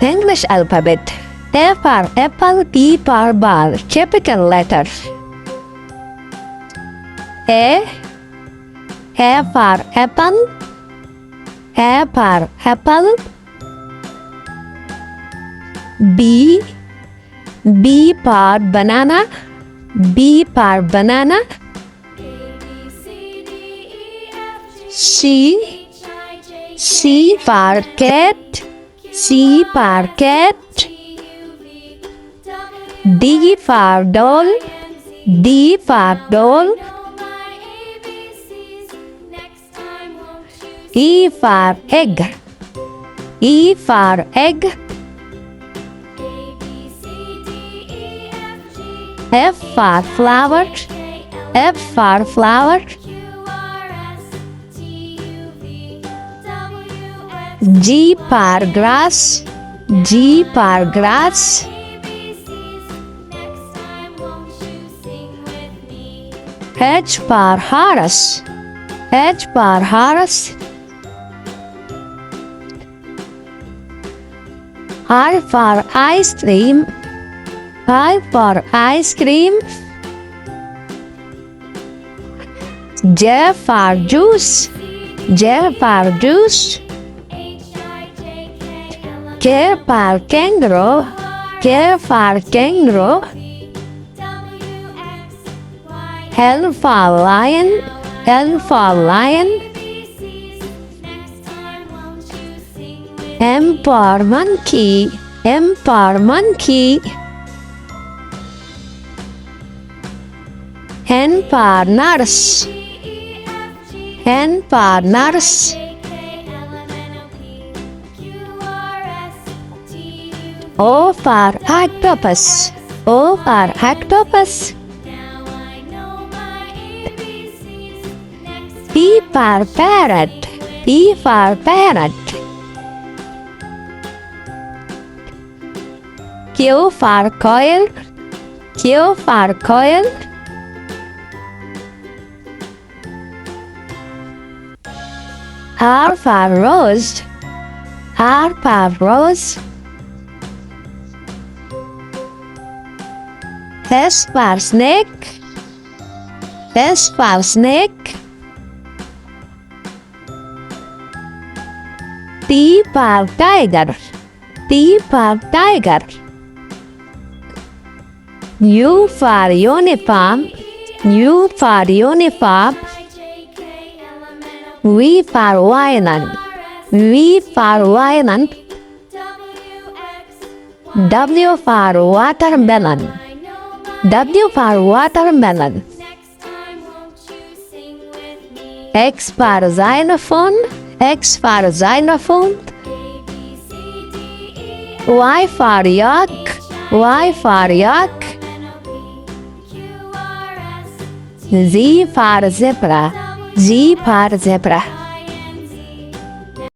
English alphabet. A for apple, B for ball. Capital letters. A for apple. A for apple. B for banana. B for banana. C for cat. C for cat. D for doll. D for doll. E for egg. E for egg. F for flower. F for flower. G for grass. G for grass. H for horse. H for horse. I for ice cream. I for ice cream. J for juice. J for juice. K for kangaroo. K for kangaroo. L for lion. L for lion. M for monkey. M for monkey. N for nurse. N for nurse. O for octopus. O for octopus. P for parrot. P for parrot. Q for coil. Q for coil. R for rose. R for rose. S for snake. S for snake. T for tiger. T for tiger. U for uniform. U for uniform. V for violin. V for violin. W for watermelon. W for watermelon. X for xylophone. X for xylophone. Y for yak. Y for yak. Z for zebra. Z for zebra.